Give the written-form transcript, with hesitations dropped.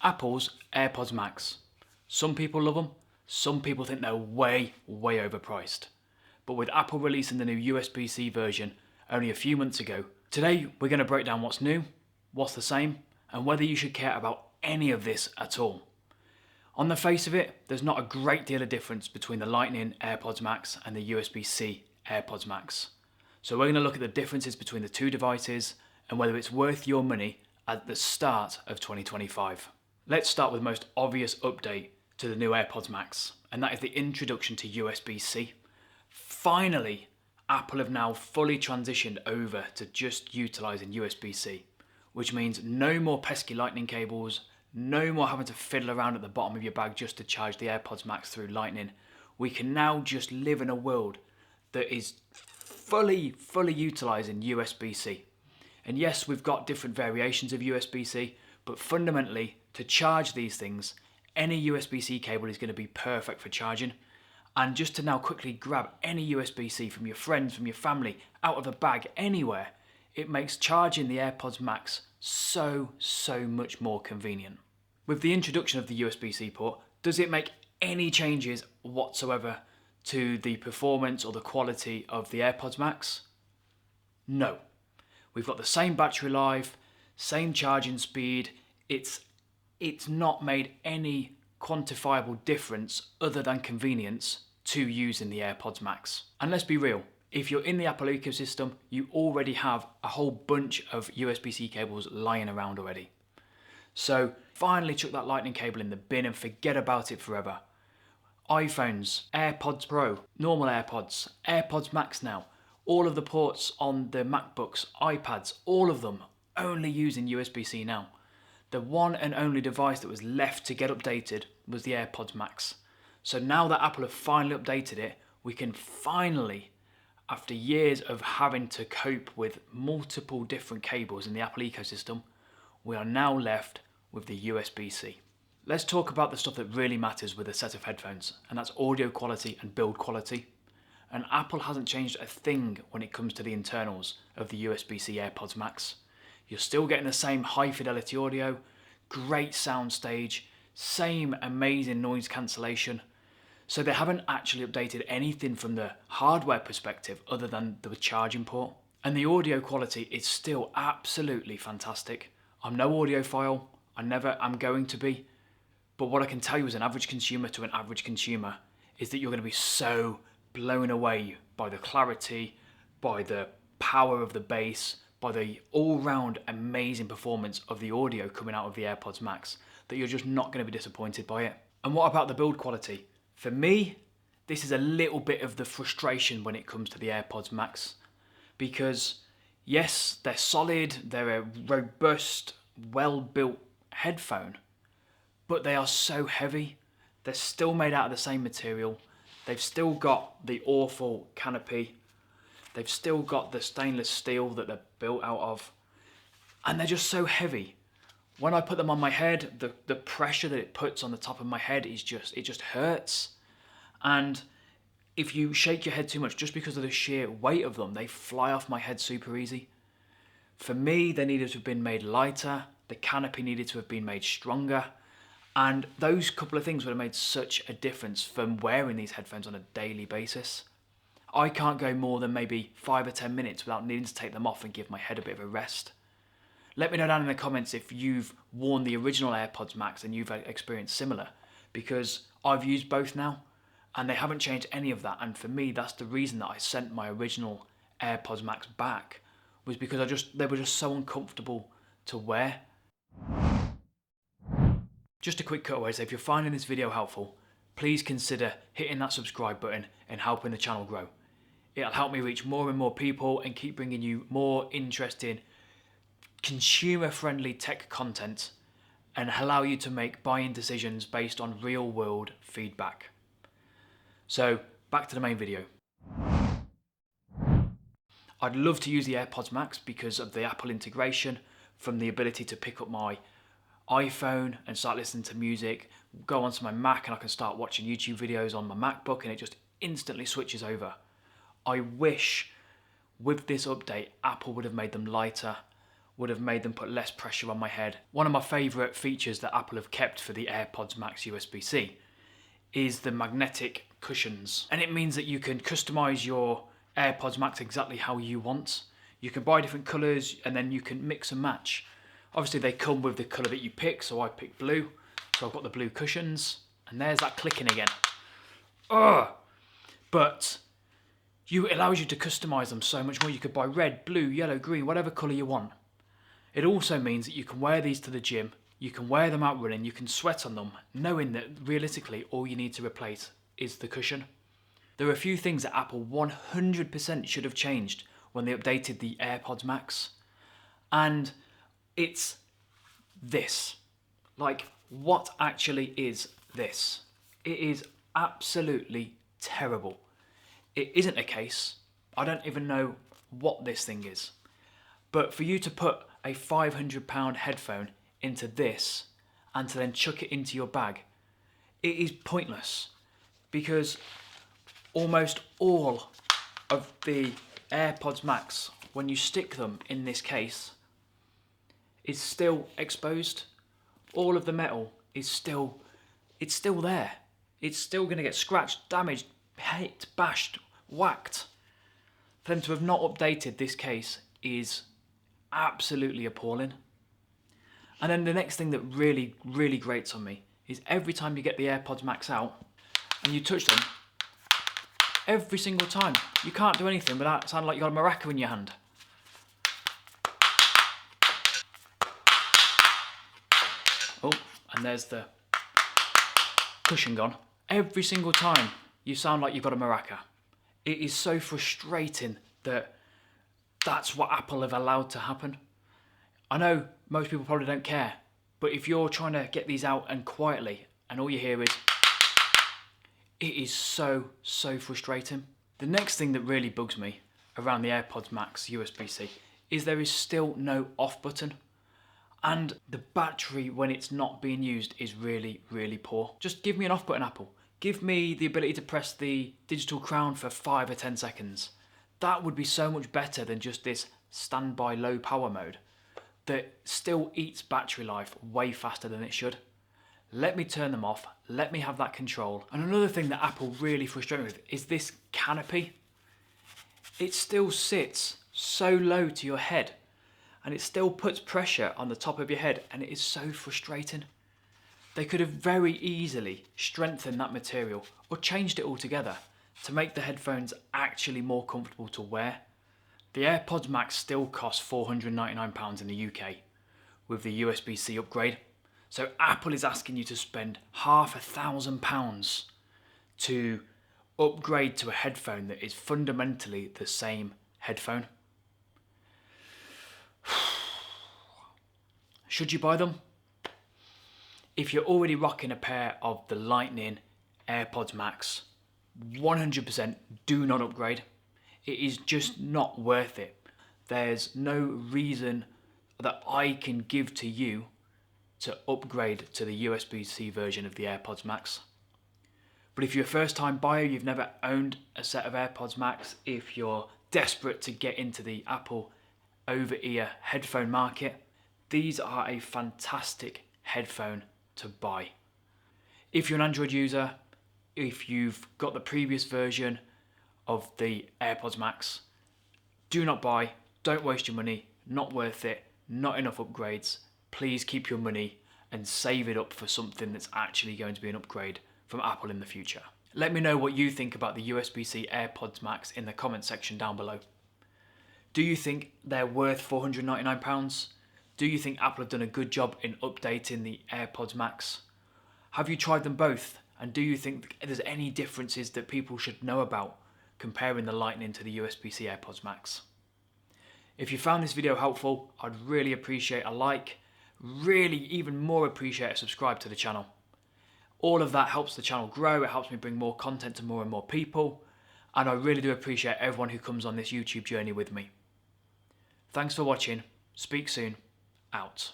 Apple's AirPods Max. Some people love them, some people think they're way overpriced. But with Apple releasing the new USB-C version only a few months ago, today we're going to break down what's new, what's the same, and whether you should care about any of this at all. On the face of it, there's not a great deal of difference between the Lightning AirPods Max and the USB-C AirPods Max. So we're going to look at the differences between the two devices and whether it's worth your money at the start of 2025. Let's start with the most obvious update to the new AirPods Max, and that is the introduction to USB-C. Finally, Apple have now fully transitioned over to just utilising USB-C, which means no more pesky lightning cables, no more having to fiddle around at the bottom of your bag just to charge the AirPods Max through lightning. We can now just live in a world that is fully utilising USB-C. And yes, we've got different variations of USB-C, but fundamentally, to charge these things, any USB-C cable is going to be perfect for charging. And just to now quickly grab any USB-C from your friends, from your family, out of a bag, anywhere, it makes charging the AirPods Max so much more convenient. With the introduction of the USB-C port, does it make any changes whatsoever to the performance or the quality of the AirPods Max? No. We've got the same battery life, same charging speed. It's not made any quantifiable difference other than convenience to using the AirPods Max. And let's be real, if you're in the Apple ecosystem, you already have a whole bunch of USB-C cables lying around already. So finally chuck that lightning cable in the bin and forget about it forever. iPhones, AirPods Pro, normal AirPods, AirPods Max now, all of the ports on the MacBooks, iPads, all of them only using USB-C now. The one and only device that was left to get updated was the AirPods Max. So now that Apple have finally updated it, we can finally, after years of having to cope with multiple different cables in the Apple ecosystem, we are now left with the USB-C. Let's talk about the stuff that really matters with a set of headphones, and that's audio quality and build quality. And Apple hasn't changed a thing when it comes to the internals of the USB-C AirPods Max. You're still getting the same high fidelity audio, great sound stage, same amazing noise cancellation. So they haven't actually updated anything from the hardware perspective other than the charging port. And the audio quality is still absolutely fantastic. I'm no audiophile, I never am going to be. But what I can tell you as an average consumer to an average consumer is that you're going to be so blown away by the clarity, by the power of the bass, by the all-round amazing performance of the audio coming out of the AirPods Max, that you're just not going to be disappointed by it. And what about the build quality? For me, this is a little bit of the frustration when it comes to the AirPods Max, because yes, they're solid, they're a robust, well-built headphone, but they are so heavy. They're still made out of the same material. They've still got the awful canopy. They've still got the stainless steel that they're built out of. And they're just so heavy. When I put them on my head, the pressure that it puts on the top of my head is it just hurts. And if you shake your head too much, just because of the sheer weight of them, they fly off my head super easy. For me, they needed to have been made lighter. The canopy needed to have been made stronger. And those couple of things would have made such a difference from wearing these headphones on a daily basis. I can't go more than maybe 5 or 10 minutes without needing to take them off and give my head a bit of a rest. Let me know down in the comments if you've worn the original AirPods Max and you've experienced similar, because I've used both now and they haven't changed any of that. And for me, that's the reason that I sent my original AirPods Max back, was because they were just so uncomfortable to wear. Just a quick cutaway, so if you're finding this video helpful, please consider hitting that subscribe button and helping the channel grow. It'll help me reach more and more people and keep bringing you more interesting, consumer-friendly tech content and allow you to make buying decisions based on real-world feedback. So, back to the main video. I'd love to use the AirPods Max because of the Apple integration, from the ability to pick up my iPhone and start listening to music, go onto my Mac and I can start watching YouTube videos on my MacBook and it just instantly switches over. I wish with this update Apple would have made them lighter, would have made them put less pressure on my head. One of my favourite features that Apple have kept for the AirPods Max USB-C is the magnetic cushions. And it means that you can customise your AirPods Max exactly how you want. You can buy different colours and then you can mix and match. Obviously they come with the colour that you pick, so I picked blue. So I've got the blue cushions, and there's that clicking again. Ugh! But it allows you to customise them so much more. You could buy red, blue, yellow, green, whatever colour you want. It also means that you can wear these to the gym, you can wear them out running, you can sweat on them, knowing that realistically all you need to replace is the cushion. There are a few things that Apple 100% should have changed when they updated the AirPods Max. And it's this. Like, what actually is this? It is absolutely terrible. It isn't a case. I don't even know what this thing is. But for you to put a £500 headphone into this and to then chuck it into your bag, it is pointless, because almost all of the AirPods Max, when you stick them in this case, is still exposed. All of the metal is still there. It's still going to get scratched, damaged, hit, bashed, whacked. For them to have not updated this case is absolutely appalling. And then the next thing that really, really grates on me is every time you get the AirPods Max out and you touch them, every single time, you can't do anything without sounding like you got a maraca in your hand. Oh, and there's the cushion gone. Every single time you sound like you've got a maraca. It is so frustrating that that's what Apple have allowed to happen. I know most people probably don't care, but if you're trying to get these out and quietly and all you hear is, it is so frustrating. The next thing that really bugs me around the AirPods Max USB-C is there is still no off button. And the battery, when it's not being used, is really, really poor. Just give me an off button, Apple. Give me the ability to press the digital crown for 5 or 10 seconds. That would be so much better than just this standby low power mode that still eats battery life way faster than it should. Let me turn them off. Let me have that control. And another thing that Apple really frustrates me with is this canopy. It still sits so low to your head, and it still puts pressure on the top of your head, and it is so frustrating. They could have very easily strengthened that material or changed it altogether to make the headphones actually more comfortable to wear. The AirPods Max still cost £499 in the UK with the USB-C upgrade. So Apple is asking you to spend £500,000 to upgrade to a headphone that is fundamentally the same headphone. Should you buy them? If you're already rocking a pair of the Lightning AirPods Max, 100% do not upgrade. It is just not worth it. There's no reason that I can give to you to upgrade to the USB-C version of the AirPods Max. But if you're a first-time buyer, you've never owned a set of AirPods Max, if you're desperate to get into the Apple over-ear headphone market, these are a fantastic headphone to buy. If you're an Android user, if you've got the previous version of the AirPods Max, do not buy, don't waste your money, not worth it, not enough upgrades. Please keep your money and save it up for something that's actually going to be an upgrade from Apple in the future. Let me know what you think about the USB-C AirPods Max in the comment section down below. Do you think they're worth £499? Do you think Apple have done a good job in updating the AirPods Max? Have you tried them both? And do you think there's any differences that people should know about comparing the Lightning to the USB-C AirPods Max? If you found this video helpful, I'd really appreciate a like, really even more appreciate a subscribe to the channel. All of that helps the channel grow, it helps me bring more content to more and more people, and I really do appreciate everyone who comes on this YouTube journey with me. Thanks for watching, speak soon, out.